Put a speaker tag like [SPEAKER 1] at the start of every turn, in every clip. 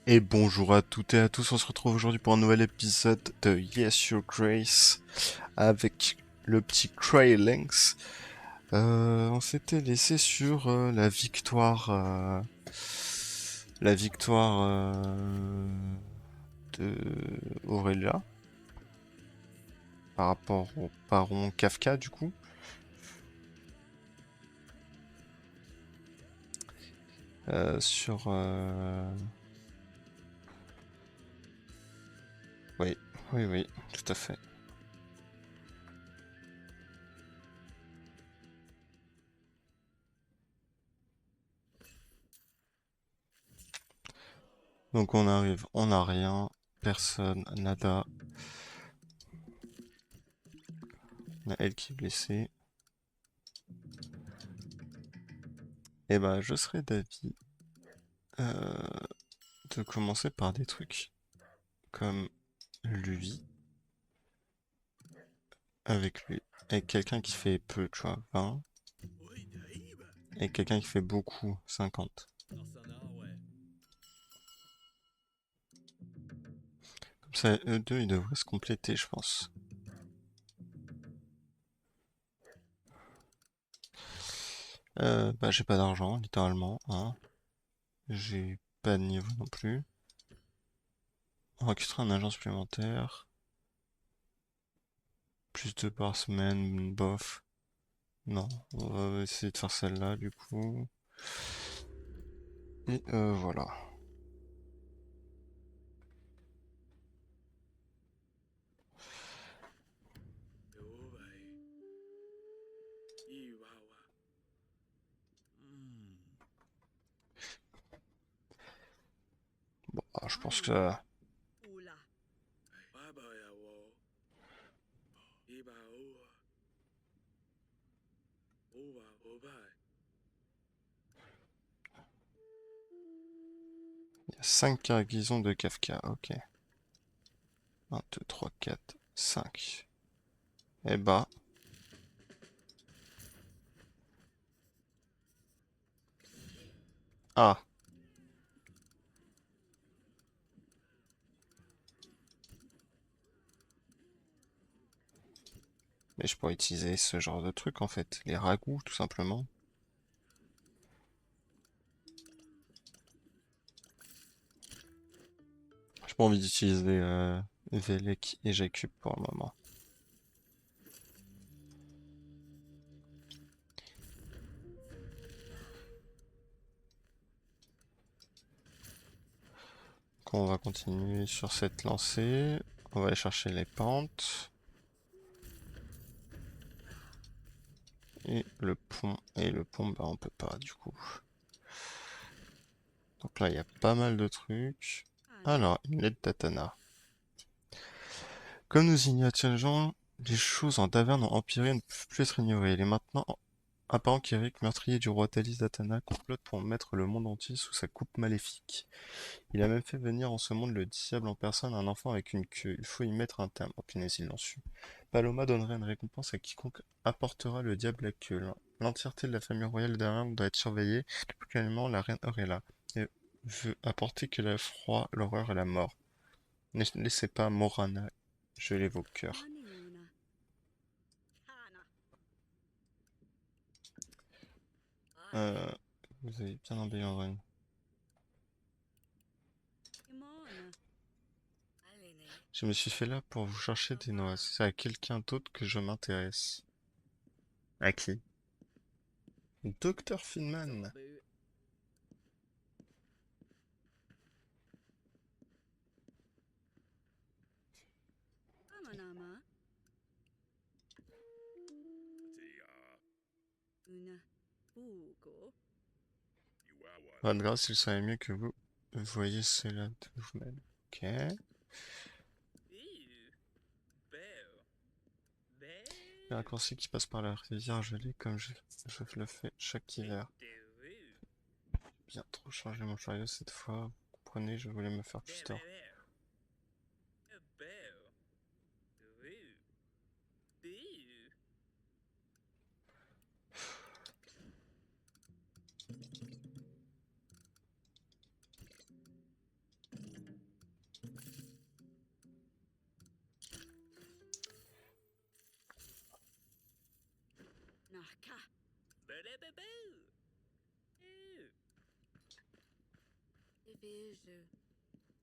[SPEAKER 1] Et bonjour à toutes et à tous, on se retrouve aujourd'hui pour un nouvel épisode de Yes Your Grace avec le petit Cray Lynx. On s'était laissé sur la victoire de Aurélia par rapport au baron Kafka du coup. Sur oui, oui, tout à fait. Donc on arrive, on n'a rien, personne, nada. On a elle qui est blessée. Et bah je serais d'avis euh, de commencer par des trucs comme lui, avec lui, avec quelqu'un qui fait peu, tu vois, 20, et quelqu'un qui fait beaucoup, 50. Comme ça, eux deux, ils devraient se compléter, je pense. Bah, j'ai pas d'argent, littéralement, hein. J'ai pas de niveau non plus. Recruter un agent supplémentaire. Plus de par semaine, bof. Non, on va essayer de faire celle-là, du coup. Et voilà. Bon, ah, je pense que il y a 5 cargaisons de Kafka, ok. 1, 2, 3, 4, 5. Eh bah, ah, mais je pourrais utiliser ce genre de truc en fait, les ragoûts tout simplement. J'ai pas envie d'utiliser Velek et Jacob pour le moment. Donc on va continuer sur cette lancée. On va aller chercher les pentes. Et le pont, bah on peut pas du coup. Donc là il y a pas mal de trucs. Alors, une lettre d'Atana. Comme nous ignotions, les choses en Daverne ont empiré et ne peuvent plus être ignorées. Il est maintenant apparent qu'Eric, meurtrier du roi Thalys d'Atana, complote pour mettre le monde entier sous sa coupe maléfique. Il a même fait venir en ce monde le diable en personne, un enfant avec une queue. Il faut y mettre un terme. Oh punaise, ils l'ont su. Paloma donnerait une récompense à quiconque apportera le diable à queue. L'entièreté de la famille royale d'Ariane doit être surveillée, particulièrement la reine Auréla, et veut apporter que l'effroi, l'horreur et la mort. Ne laissez pas Morana geler vos cœurs. Euh, vous avez bien embelli en vrai. Je me suis fait là pour vous chercher des noix. C'est à quelqu'un d'autre que je m'intéresse. À qui? Docteur Finman. Votre grâce, il serait mieux que vous voyez cela de vous-même. Ok. Les raccourcis qui passent par la rivière gelée comme je le fais chaque hiver. Bien trop changer mon chariot cette fois. Vous comprenez, je voulais me faire plus tard.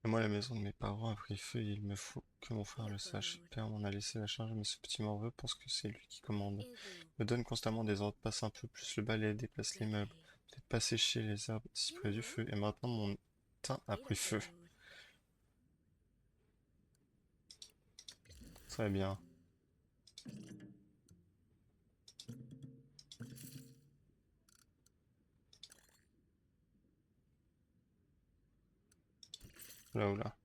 [SPEAKER 1] Et moi, la maison de mes parents a pris feu et il me faut que mon frère le sache. Père m'en a laissé la charge, mais ce petit morveux pense que c'est lui qui commande. Me donne constamment des ordres, passe un peu plus le balai, déplace les meubles, fait pas sécher les herbes si près du feu, et maintenant mon teint a pris feu. Très bien. Là ou là.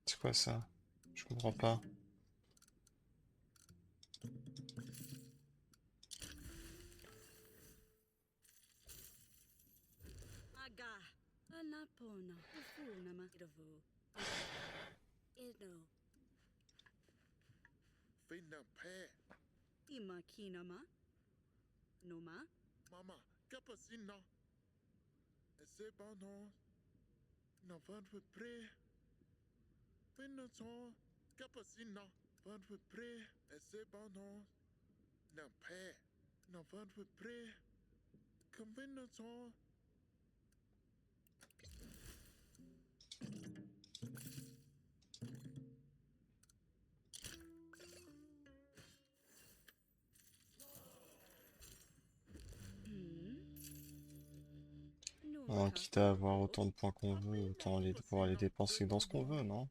[SPEAKER 1] C'est quoi ça? Je comprends pas.
[SPEAKER 2] Finna pä. Mama, capacina. C'est bon non. Non van we pré. Finna son. Capacina. Van we pré. C'est bon non. Non pä. Non van we pré. Comme finna son.
[SPEAKER 1] Bon, quitte à avoir autant de points qu'on veut, autant pouvoir les dépenser dans ce qu'on veut, non?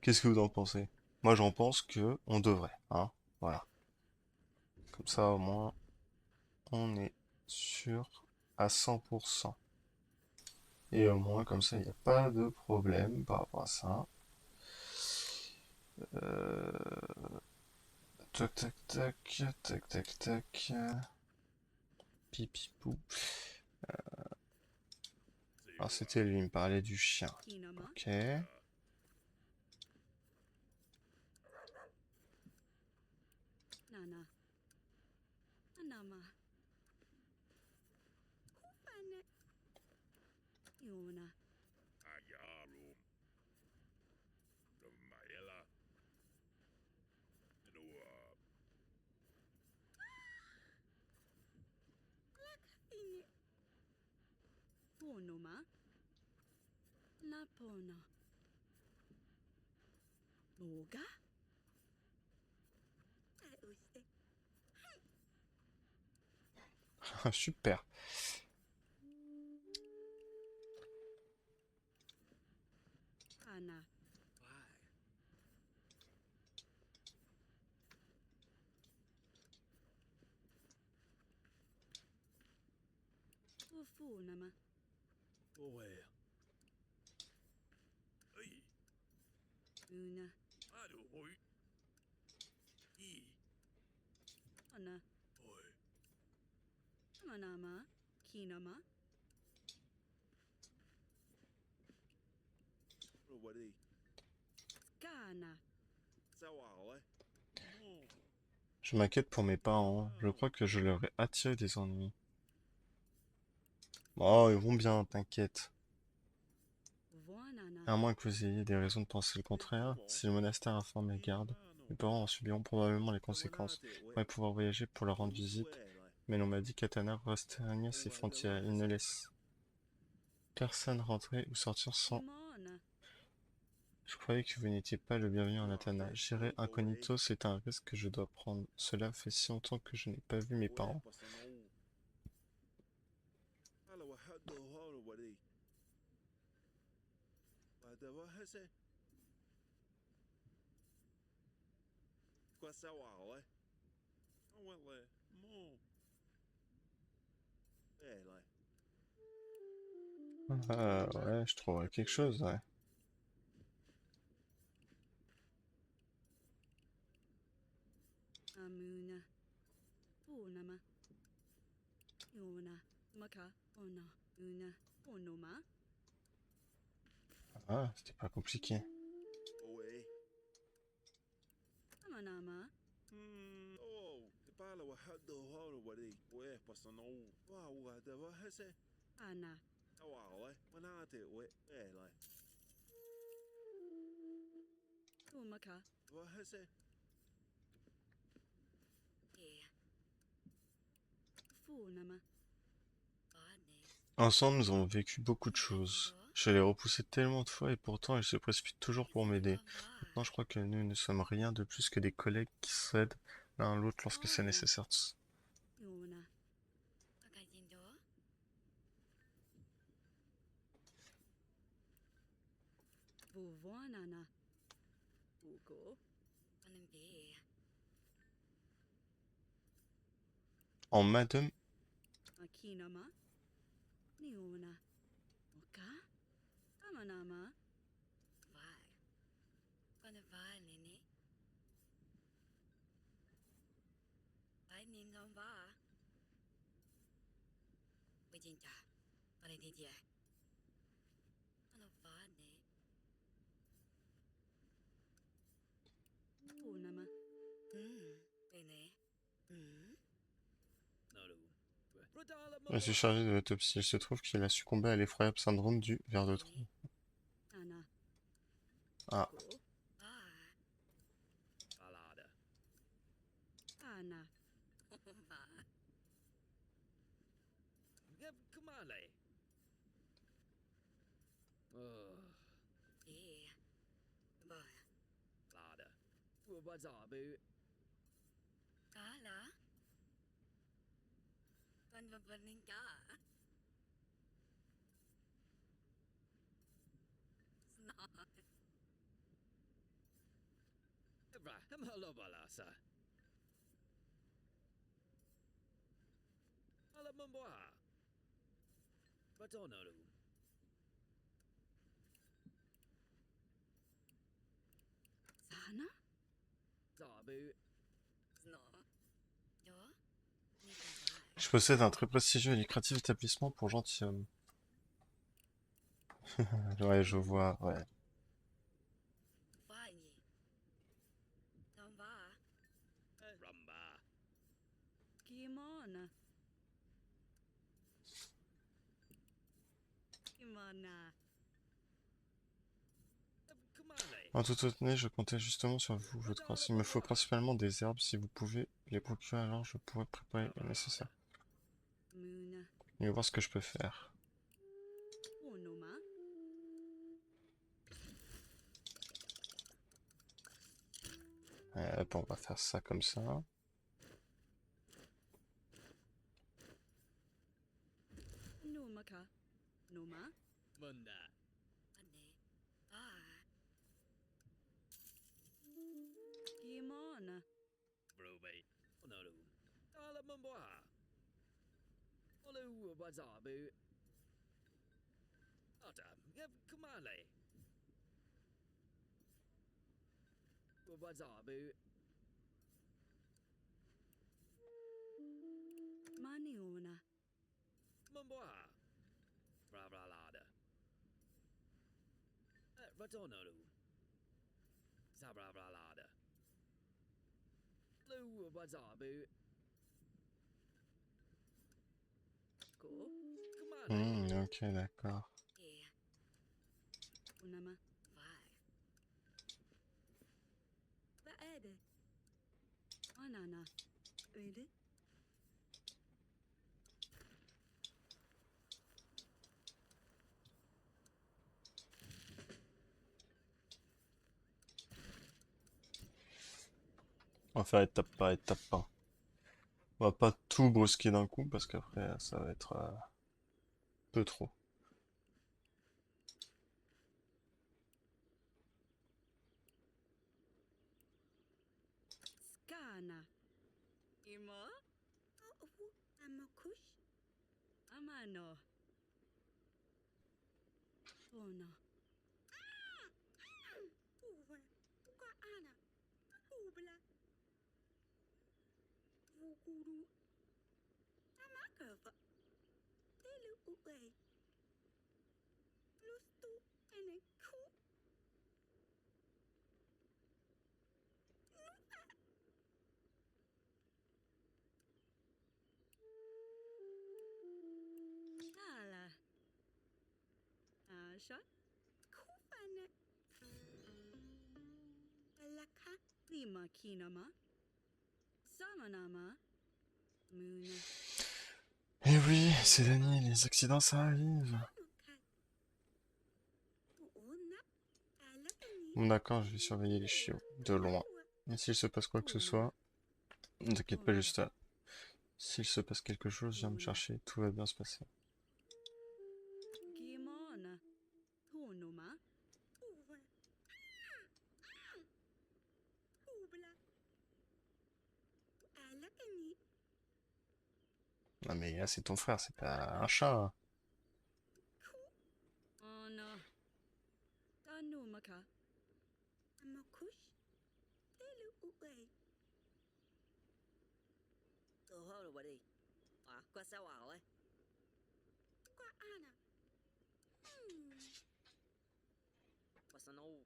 [SPEAKER 1] Qu'est-ce que vous en pensez? Moi, j'en pense que on devrait, hein? Voilà. Comme ça, au moins, on est sûr à 100%. Et au moins, comme ça, il n'y a pas de problème par rapport à ça. Tac, tac, tac, tac, tac, tac. Pipi pou. Alors, c'était lui, il me parlait du chien. Ok.
[SPEAKER 2] Ayarum. Maela. Noa.
[SPEAKER 1] Super.
[SPEAKER 2] Ouais. Hey. Ado, oui. I. Ouais. What is ça? Ouais. Non.
[SPEAKER 1] Je m'inquiète pour mes parents. Je crois que je leur ai attiré des ennuis. Oh, ils vont bien, t'inquiète. À moins que vous ayez des raisons de penser le contraire, si le monastère informe les gardes, mes parents en subiront probablement les conséquences. Je pourrais pouvoir voyager pour leur rendre visite, mais l'on m'a dit qu'Atana restreignait ses frontières. Il ne laisse personne rentrer ou sortir sans... Je croyais que vous n'étiez pas le bienvenu en Atana. J'irai incognito, c'est un risque que je dois prendre. Cela fait si longtemps que je n'ai pas vu mes parents.
[SPEAKER 2] Quoi ça va, ouais? Ouais, mon.
[SPEAKER 1] Ouais, je trouverai quelque chose, ouais. Ah, c'était pas compliqué.
[SPEAKER 2] Ouais.
[SPEAKER 3] Amanama.
[SPEAKER 2] Oh, te parla wa haddo holo wadi. We pasano. Wa da wa hese.
[SPEAKER 3] Ana.
[SPEAKER 2] Sawa, manate we like.
[SPEAKER 3] Umaka.
[SPEAKER 2] Wa hese.
[SPEAKER 3] Funama.
[SPEAKER 1] Ensemble, nous avons vécu beaucoup de choses. Je l'ai repoussé tellement de fois et pourtant il se précipite toujours pour m'aider. Maintenant, je crois que nous ne sommes rien de plus que des collègues qui s'aident l'un l'autre lorsque c'est nécessaire.
[SPEAKER 3] Yona. Vuvanana. Ugo.
[SPEAKER 1] En madame,
[SPEAKER 3] Akinama. Niona. Oka. Amanama. Funama.
[SPEAKER 1] je suis chargé de l'autopsie. Il se trouve qu'il a succombé à l'effroyable syndrome du ver de tronc.
[SPEAKER 3] Ana.
[SPEAKER 1] Ah,
[SPEAKER 3] Go.
[SPEAKER 2] Alada.
[SPEAKER 3] Ana.
[SPEAKER 2] Kumale. Lada. Wazabu. Hello, balasa. Alamamboa. Batonaru.
[SPEAKER 3] Sana.
[SPEAKER 2] Zabu.
[SPEAKER 1] je possède un très prestigieux et lucratif établissement pour gentilshommes. Ouais, je vois, ouais.
[SPEAKER 2] Rumba.
[SPEAKER 3] Kimona. Kimona.
[SPEAKER 2] Kumale.
[SPEAKER 1] En toute honnêteté, je comptais justement sur vous, votre grâce. Il me faut principalement des herbes. Si vous pouvez les procurer, alors je pourrais préparer le nécessaire.
[SPEAKER 3] Muna.
[SPEAKER 1] Je vais voir ce que je peux faire.
[SPEAKER 3] Onoma.
[SPEAKER 1] Hop, on va faire ça comme ça.
[SPEAKER 3] Numaka. Noma.
[SPEAKER 2] Munda.
[SPEAKER 3] Kimona.
[SPEAKER 2] Brobay. Onaru. Alamamboa. Olu wazabu. Adam. Kumale. Wazabu.
[SPEAKER 3] Maniona.
[SPEAKER 2] Mamboa. Bra lada. Batonaru. Sabra lada. Lu wazabu.
[SPEAKER 3] Go.
[SPEAKER 2] Kumale.
[SPEAKER 1] Ok, d'accord.
[SPEAKER 3] Unama. Vaede. Anana. Öyle.
[SPEAKER 1] On va faire étape par étape, hein. On va pas tout brusquer d'un coup parce qu'après ça va être peu trop.
[SPEAKER 3] Skana. Imo. Amakush. Amano. Ona. Ana. Ubla. Vukuru. Amakava. Telu uwe. Lustu ene ku. Asha. Kufana. Alaka. Lima kinama. Samanama. Muna.
[SPEAKER 1] Eh oui, c'est Dany, les accidents ça arrive. Bon d'accord, je vais surveiller les chiots, de loin. Et s'il se passe quoi que ce soit, ne t'inquiète pas juste là. S'il se passe quelque chose, viens me chercher, tout va bien se passer.
[SPEAKER 3] Gimana. Tonoma.
[SPEAKER 1] Non mais là c'est ton frère, c'est pas un chat, hein.
[SPEAKER 3] Anna. Tanumaka. Amakush. Telu uwe.
[SPEAKER 4] Holo wadi. Qua sao ảo ấy.
[SPEAKER 3] Kwa ana.
[SPEAKER 4] Qua sao nâu.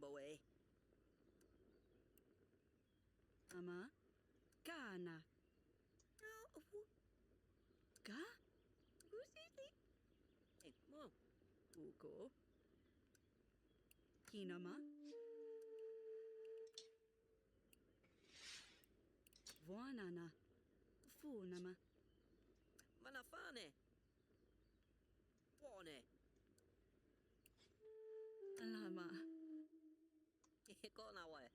[SPEAKER 4] Bầu ấy.
[SPEAKER 3] Ama. Kana. Ga. Gusiti.
[SPEAKER 4] Ê, mơ.
[SPEAKER 3] Uko. Kinama. Vuanana. Funama.
[SPEAKER 4] Mana fane. Buone.
[SPEAKER 3] Alama.
[SPEAKER 4] Con nào ấy.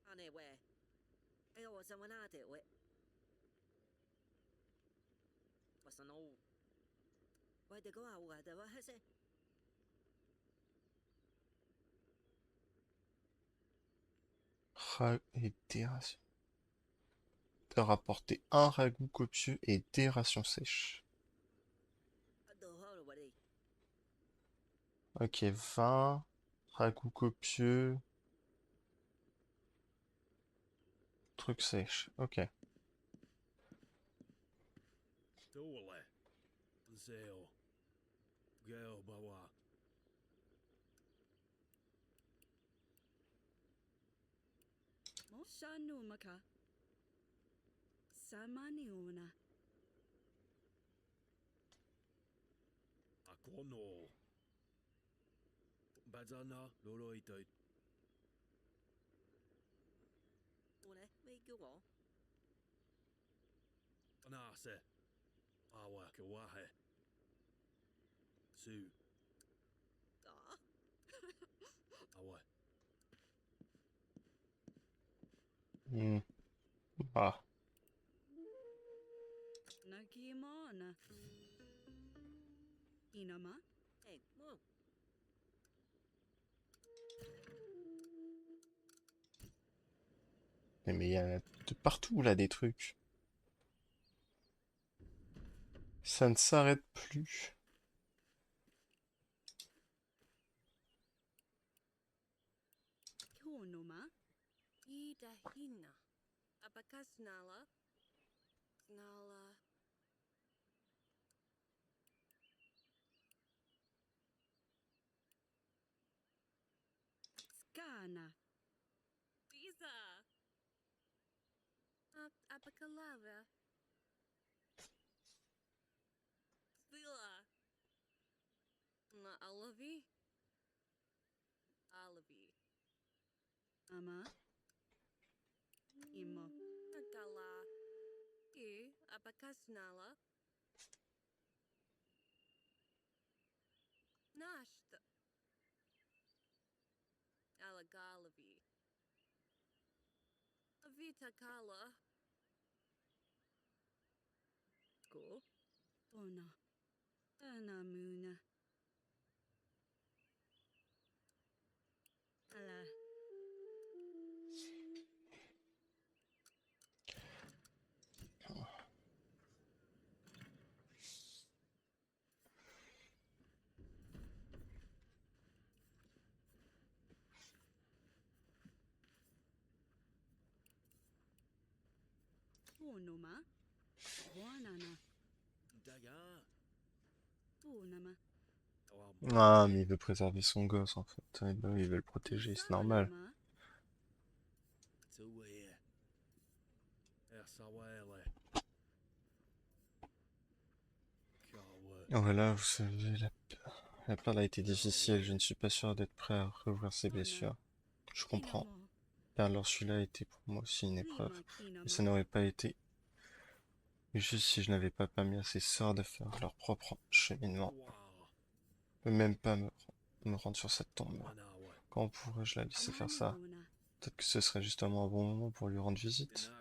[SPEAKER 4] Ane we. Ê, ồ, sao mà nà thế we. Qua sao nâu. Quay để có ảo gà để vào hết xe.
[SPEAKER 1] Et des rations. T'as rapporté un ragoût copieux et des rations sèches.
[SPEAKER 4] Đồ holo wadi.
[SPEAKER 1] Ok, 20, ragoût copieux, truc sèche, ok.
[SPEAKER 2] Tole. Zeo. Geo bawa.
[SPEAKER 3] Shanumaka. Samaniuna.
[SPEAKER 2] Akono. Bazana lolo itoit.
[SPEAKER 4] Buone. Mấy kêu ngõ.
[SPEAKER 2] Anase. Awa kawahe. Su.
[SPEAKER 4] Đó.
[SPEAKER 2] Awa.
[SPEAKER 1] Hmm. Ah,
[SPEAKER 3] Nakimana. Inama.
[SPEAKER 4] Ê, mơ.
[SPEAKER 1] mais il y a de partout là des trucs. Ça ne s'arrête plus.
[SPEAKER 3] Konoma.
[SPEAKER 5] Ida hina. Apakah snala? Snala.
[SPEAKER 3] Skana.
[SPEAKER 5] Bisa. Apakah lava? Sila. Na alavi? Alavi.
[SPEAKER 3] Ama. Imo.
[SPEAKER 5] Nagala. Apakah snala? Nashta. Alagalavi. Avita kala.
[SPEAKER 3] Ko. Ona. Anamuna. Ala. Konoma. Wanana.
[SPEAKER 2] Daya.
[SPEAKER 3] Tunama.
[SPEAKER 1] Ah, mais il veut préserver son gosse en fait. Eh ben, il veut le protéger, c'est normal.
[SPEAKER 3] Samanama.
[SPEAKER 2] Tuwe. Ersawele.
[SPEAKER 1] Voilà, vous savez, la perte a été difficile. Je ne suis pas sûr d'être prêt à rouvrir ces blessures. Je comprends. Perdre Ursula a été pour moi aussi une épreuve. Mais ça n'aurait pas été juste si je n'avais pas permis à ces sœurs de faire leur propre cheminement. Je peux même pas me rendre sur cette tombe. Quand pourrais-je la laisser faire ça? Peut-être que ce serait justement un bon moment pour lui rendre visite.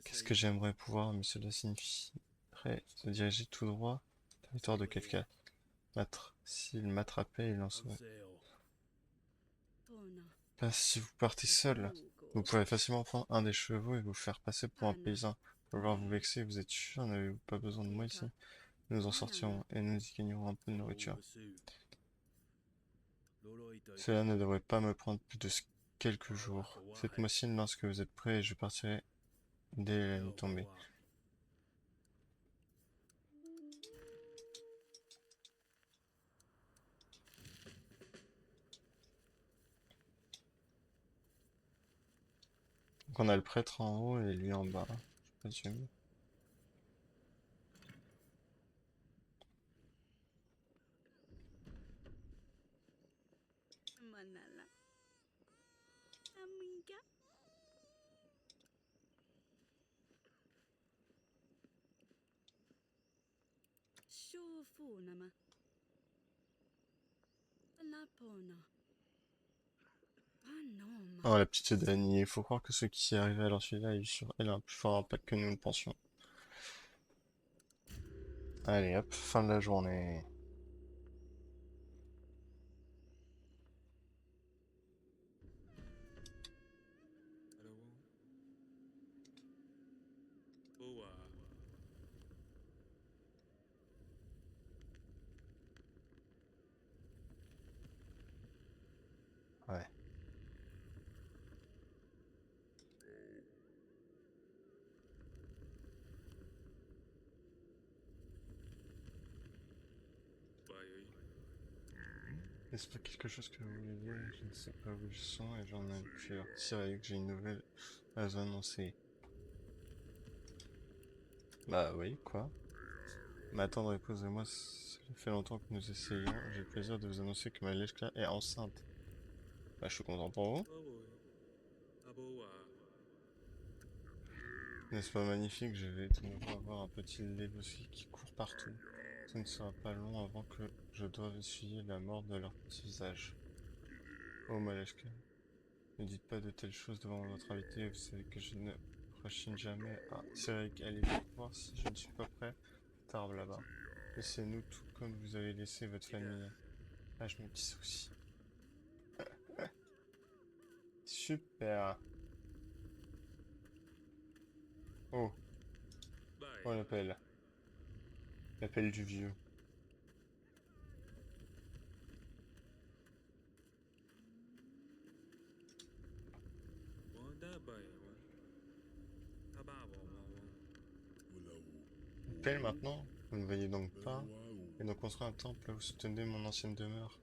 [SPEAKER 1] Qu'est-ce que j'aimerais pouvoir, mais cela signifierait se diriger tout droit au territoire de quelqu'un. S'il m'attrapait, il en serait. Pas si vous partez seul. Vous pourrez facilement prendre un des chevaux et vous faire passer pour un paysan. Faut voir vous vexer, vous êtes sûr, n'avez-vous pas besoin de moi ici? Nous en sortirons et nous y gagnerons un peu de nourriture. Cela ne devrait pas me prendre plus de quelques jours. Faites-moi signe lorsque vous êtes prêt et je partirai dès la nuit tombée. Donc on a le prêtre en haut et lui en bas, je présume.
[SPEAKER 3] Manala. Amiga. Shofu nama. Lapona. Panoma.
[SPEAKER 1] Oh la petite Dani, il faut croire que ce qui est arrivé à celui-là a eu sur elle un plus fort impact que nous le pensions. Allez hop, fin de la journée. Ouais. Est-ce pas quelque chose que vous voulez dire? Je ne sais pas où je sens et j'en ai plusieurs. Sérieux que j'ai une nouvelle à vous annoncer. Bah oui, quoi? Mais attendez, posez-moi, ça fait longtemps que nous essayons. J'ai le plaisir de vous annoncer que ma Leshka est enceinte. Bah je suis content pour vous. N'est-ce pas magnifique? Je vais de nouveau avoir un petit Legoshi qui court partout. Ce ne sera pas long avant que je doive essuyer la mort de leur petit visage. Oh Maleshka, ne dites pas de telles choses devant votre invité, vous savez que je ne rechigne jamais. Ah, Cédric, allez voir si je ne suis pas prêt. Tard là-bas. Laissez-nous tout comme vous avez laissé votre famille. Ah, je me dis ça aussi. Super. Oh, oh l'appel. L'appel du vieux. Appel maintenant? Vous ne voyez donc pas? Et donc construire un temple là où se tenait mon ancienne demeure.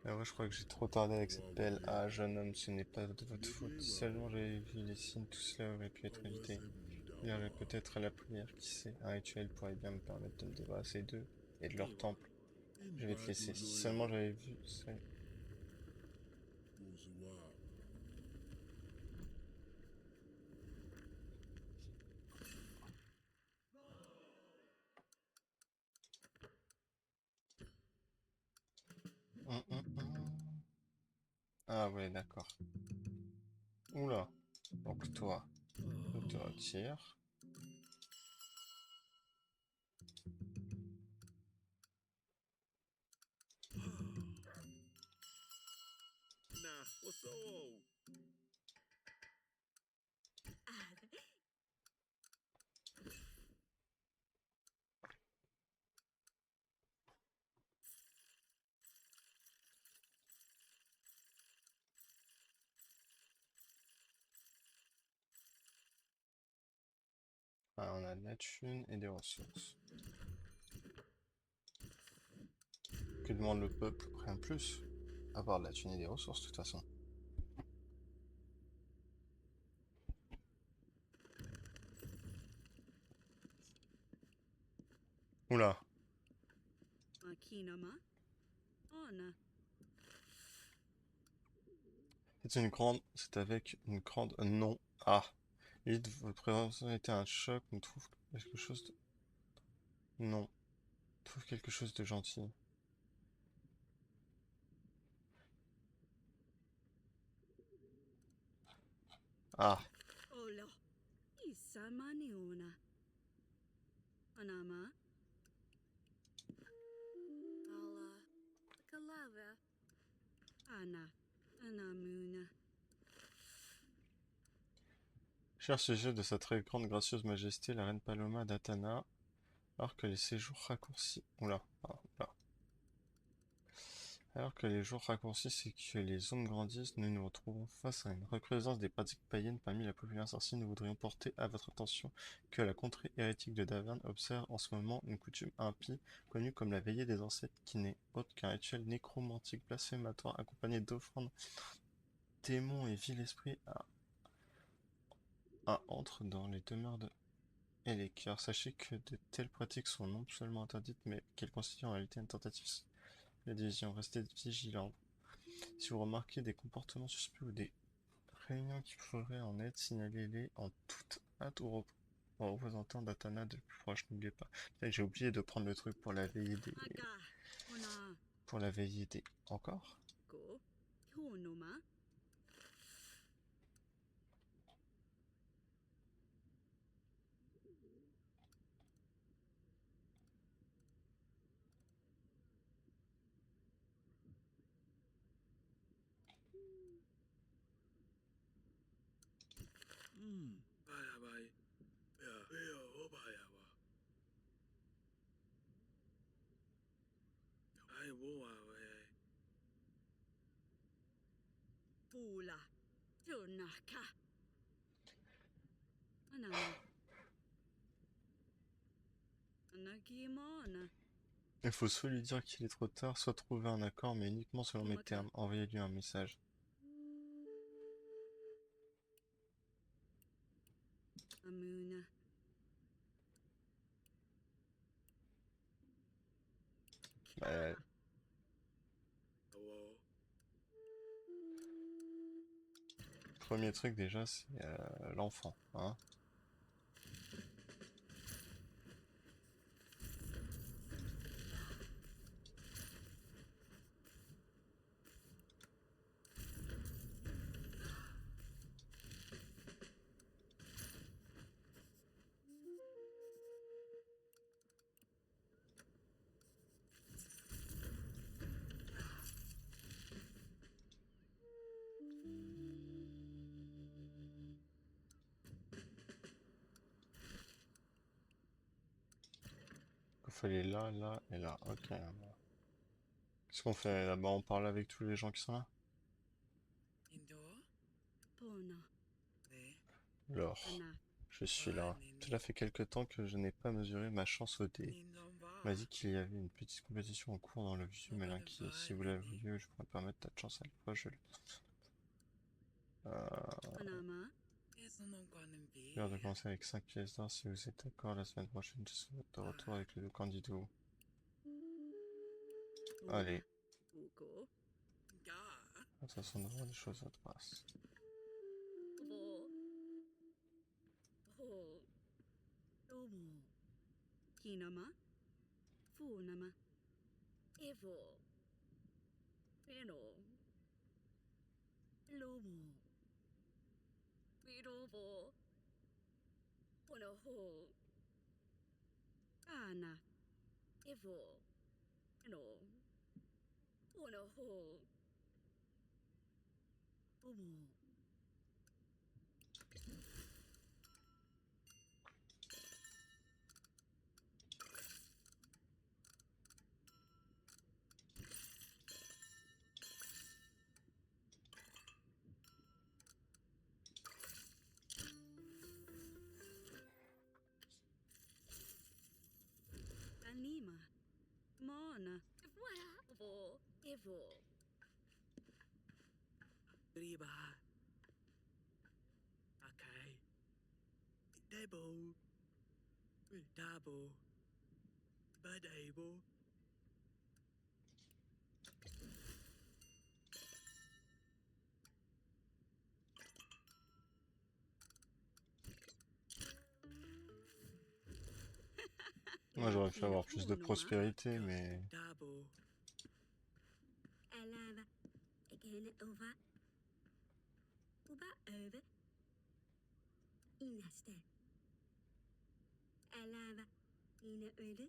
[SPEAKER 1] Ah ouais, je crois que j'ai trop tardé avec cette pelle. Ah, jeune homme, ce n'est pas de votre faute. Seulement j'avais vu les signes, tout cela aurait pu être évité. Il y aurait peut-être la prière, qui sait. Un rituel pourrait bien me permettre de me débarrasser d'eux et de leur temple. Je vais te laisser. Si seulement j'avais vu ça. Ah ouais, d'accord. Oula. Donc toi, tu te retires.
[SPEAKER 2] Nah, what's up?
[SPEAKER 1] Ah, on a de la thune et des ressources. Que demande le peuple? Rien de plus. Avoir de la thune et des ressources, de toute façon. Oula.
[SPEAKER 3] Akinama. Ona.
[SPEAKER 1] C'est une grande... C'est avec une grande... Non. Ah. Vite, votre présence a été un choc. On trouve quelque chose de... Non. On trouve quelque chose de gentil. Ah.
[SPEAKER 3] Ola. Isamani ona. Anama.
[SPEAKER 5] Ala. Galava.
[SPEAKER 3] Ana. Anamuna.
[SPEAKER 1] Cher sujet de sa très grande gracieuse majesté, la reine Paloma d'Atana, alors que les séjours raccourcis... Oula. Ah, oula. Alors que les jours raccourcissent et que les zones grandissent, nous nous retrouvons face à une recrudescence des pratiques païennes parmi la population. Ainsi, nous voudrions porter à votre attention que la contrée hérétique de Davern observe en ce moment une coutume impie connue comme la veillée des ancêtres, qui n'est autre qu'un rituel nécromantique blasphématoire accompagné d'offrandes démons et vil esprit à entre dans les demeures et les cœurs. Sachez que de telles pratiques sont non seulement interdites, mais qu'elles constituent en réalité une tentative de division. Restez vigilants. Si vous remarquez des comportements suspects ou des réunions qui pourraient en être, signalez-les en toute hâte aux représentants d'Atana de plus proche. N'oubliez pas. J'ai oublié de prendre le truc pour la veillée des...
[SPEAKER 3] Aga. Ona.
[SPEAKER 1] Pour la veillée des... Encore?
[SPEAKER 3] Go. Honoma.
[SPEAKER 2] Bye bye. Yeah, yeah, oh bye bye. I will away.
[SPEAKER 3] Pula. Tunaka. Anama. Anakimona.
[SPEAKER 1] Il faut soit lui dire qu'il est trop tard, soit trouver un accord, mais uniquement selon mes termes. Envoyez-lui un message.
[SPEAKER 3] Amuna.
[SPEAKER 1] Bah,
[SPEAKER 2] Hello.
[SPEAKER 1] premier truc déjà, c'est l'enfant, hein. Il fallait là, là et là. Ok. Qu'est-ce qu'on fait là-bas? On parle avec tous les gens qui sont là?
[SPEAKER 3] Pona.
[SPEAKER 1] Alors,
[SPEAKER 3] Ana.
[SPEAKER 1] je suis là. Cela fait quelque temps que je n'ai pas mesuré ma chance au dé. On m'a dit qu'il y avait une petite compétition en cours dans le vieux Malinki. Si vous l'avez voulu, je pourrais permettre ta chance à l'épreuve.
[SPEAKER 3] Anama.
[SPEAKER 1] L'heure de commencer avec 5 pièces d'or. Si vous êtes d'accord, la semaine prochaine, je serai de retour avec les deux candidats. Allez.
[SPEAKER 3] Ugo.
[SPEAKER 1] De toute façon, on aura des choses à trace.
[SPEAKER 3] Vo. Ho. Domo. Kinama. Funama. Evo. Pero. Lomo. Mirovo. Onoho. Ana. Evo. No. Onoho. Omo. Anima. Mona. Vo. Evo.
[SPEAKER 6] Riba. Okay. Table. Double.
[SPEAKER 2] Badaibo.
[SPEAKER 1] Moi j'aurais pu avoir plus de prospérité, mais...
[SPEAKER 2] Dabo.
[SPEAKER 3] Alava. Again over. Uba over. Inaste. Alava. Ina over.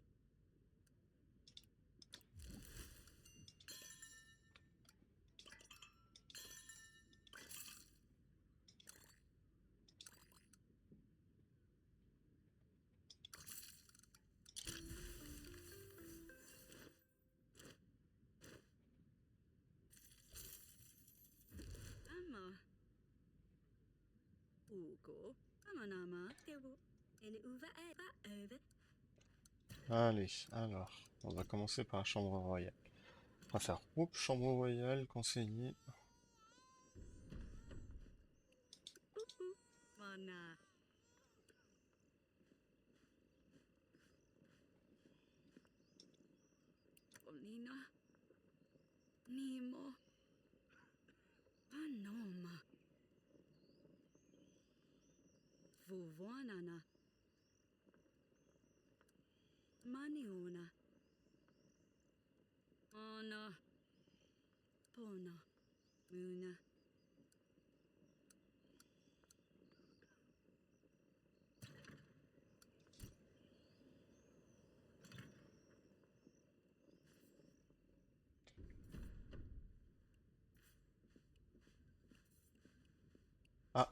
[SPEAKER 3] Ama. Ugo. Amanama. Devo. And uva eba over.
[SPEAKER 1] Allez, alors, on va commencer par la chambre royale. On va faire oups, chambre royale, conseiller.
[SPEAKER 3] Mana. Olina. Nemo. Anoma. Vuvanana. Maniona. Ana. Pona. Muna.
[SPEAKER 1] Ah,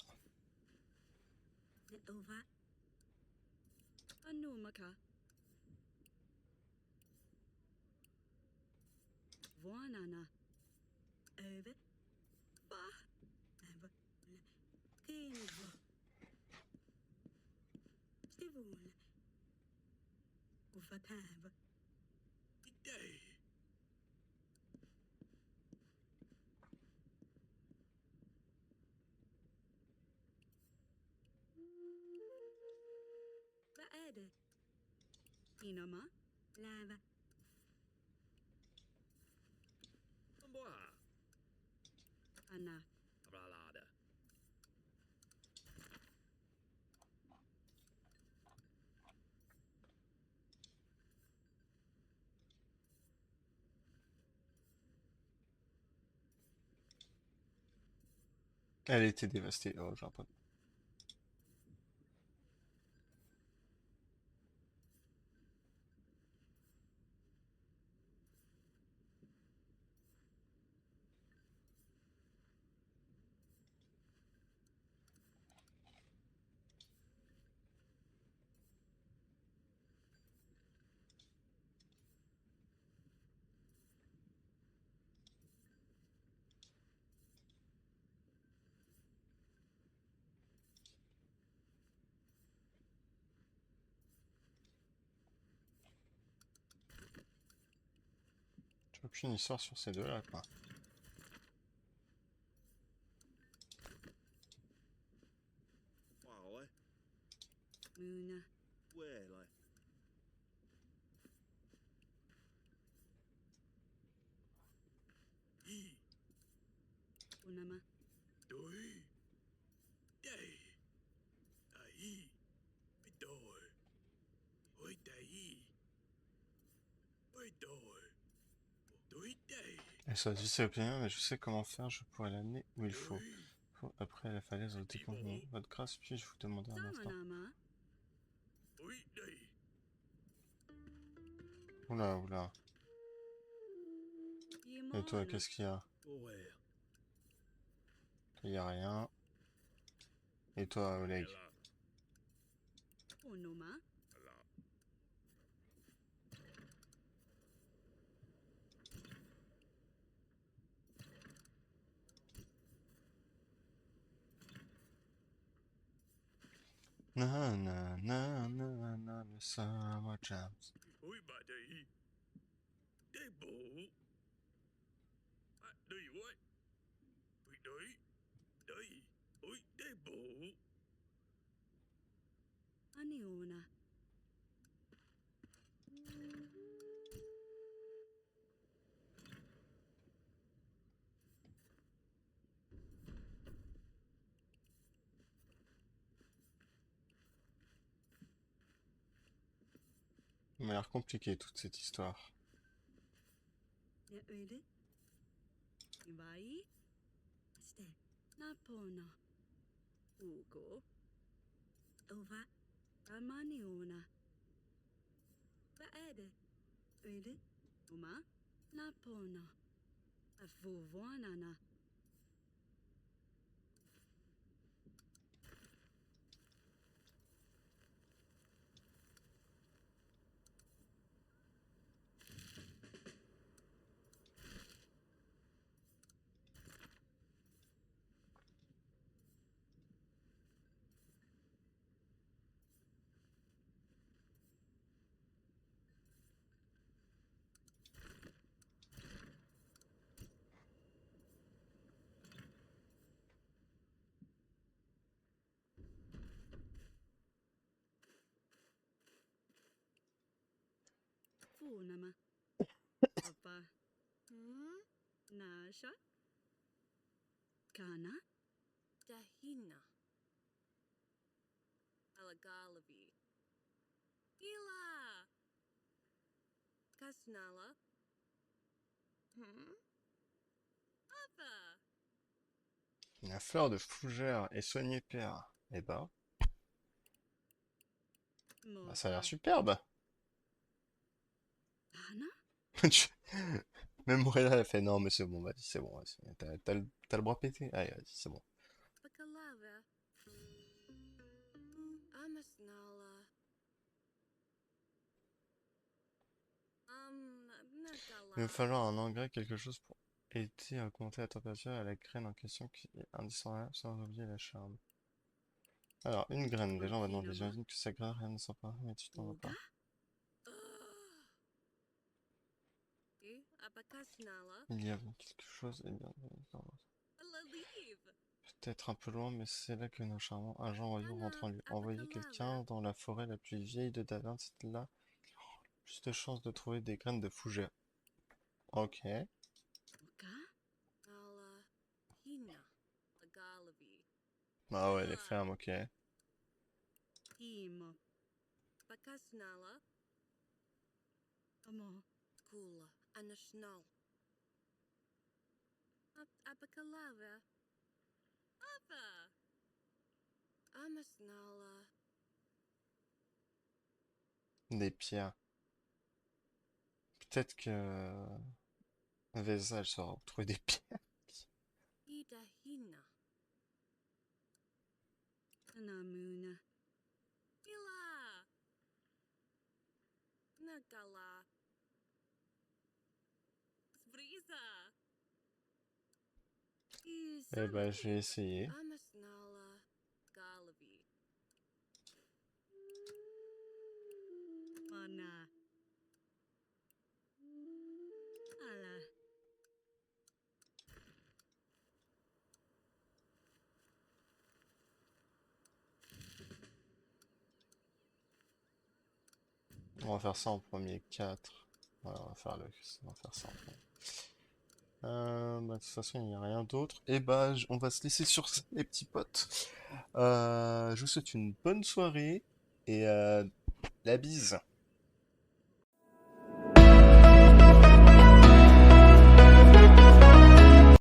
[SPEAKER 3] The over. Anumaka. Vuanana. Over. Ba. Eva. Kinva. Stivul. Ufatav.
[SPEAKER 2] Day.
[SPEAKER 3] Baada. Inama. Lava.
[SPEAKER 2] Boa.
[SPEAKER 3] Ana.
[SPEAKER 2] Abralada.
[SPEAKER 1] elle était dévastée. Oh, j'ai pas... J'ai aucune histoire sur ces deux-là, quoi.
[SPEAKER 2] Wow, eh?
[SPEAKER 3] Muna.
[SPEAKER 2] Well, eh? He.
[SPEAKER 3] Unama.
[SPEAKER 2] Doi. Day. Dai. Bidoi. Oi, dai. Oi, doi. Doi, day.
[SPEAKER 1] Elle soit dit c'est bien, mais je sais comment faire, je pourrais l'amener où il faut.
[SPEAKER 2] Doi.
[SPEAKER 1] Après la falaise au décompte. Votre grâce, puis-je vous demander un instant?
[SPEAKER 3] Samanama.
[SPEAKER 2] Oi, day.
[SPEAKER 1] Oula, oula. Et toi,
[SPEAKER 3] Yimona.
[SPEAKER 1] qu'est-ce qu'il y a?
[SPEAKER 2] Where?
[SPEAKER 1] Il y a rien. Et toi, Oleg?
[SPEAKER 2] Ella.
[SPEAKER 3] Onoma.
[SPEAKER 2] Ella.
[SPEAKER 1] Na na na na na the summer jams.
[SPEAKER 2] Oi, badai. Day, bo. Do you what? Oi, doi. Doi. Oi, day, bo.
[SPEAKER 3] Aniona.
[SPEAKER 1] m'a l'air compliqué toute cette histoire.
[SPEAKER 3] Ne öyle. Vai. İşte. Napona. Ugo. Ova. Amaniona. Ve ede. Öyle. Uma. Napona. Afuvanana. Funama. Papa. Nasha. Kana.
[SPEAKER 5] Dahina. Alagalavi. Ila. Kasnala. Ava.
[SPEAKER 1] La fleur de fougère est soignée père. Eh bah, ça a l'air
[SPEAKER 3] Mofa.
[SPEAKER 1] superbe.
[SPEAKER 3] Hana.
[SPEAKER 1] Tu- Même Morella, elle a fait non, mais c'est bon, vas-y, c'est bon, vas-y. T'as le bras pété. Allez, vas-y, c'est bon.
[SPEAKER 5] Bakalava. Amasnala.
[SPEAKER 1] Il va
[SPEAKER 5] Nakala.
[SPEAKER 1] falloir un engrais, quelque chose pour aider à augmenter la température à la graine en question qui est indispensable sans oublier la charme. Alors, une graine, déjà on va demander,
[SPEAKER 3] Okinama.
[SPEAKER 1] j'imagine que ça graine, rien ne sent pas, mais tu t'en vas
[SPEAKER 3] Uga.
[SPEAKER 1] pas.
[SPEAKER 5] Abakasnala.
[SPEAKER 1] Il y a quelque chose, eh bien,
[SPEAKER 5] Alaliv.
[SPEAKER 1] peut-être un peu loin, mais c'est là que nos charmants agents royaux rentrent en lieu. Envoyer quelqu'un dans la forêt la plus vieille de Davern, c'est là plus de chances de trouver des graines de fougère. Ok.
[SPEAKER 3] Uga.
[SPEAKER 5] Ala. Hina. Agalavi.
[SPEAKER 1] Ah ouais, les fermes, ok.
[SPEAKER 3] Timo.
[SPEAKER 5] Bakasnala.
[SPEAKER 3] Amo.
[SPEAKER 5] Kula. Anashnal. Abakalava. Ava. Amasnala.
[SPEAKER 1] Des pierres. Peut-être que Vesa, elle saura trouver des pierres.
[SPEAKER 5] Idahina.
[SPEAKER 3] Anamuna.
[SPEAKER 5] Ila. Nagala. Sbriza.
[SPEAKER 1] Eh ben, je vais essayer.
[SPEAKER 5] Amasnala. Galavi.
[SPEAKER 3] Mana. Ala.
[SPEAKER 1] On va faire ça en premier, 4. Voilà, on va faire ça en premier. Bah, de toute façon, il n'y a rien d'autre. Et bah, on va se laisser sur ça, les petits potes. Je vous souhaite une bonne soirée et la bise.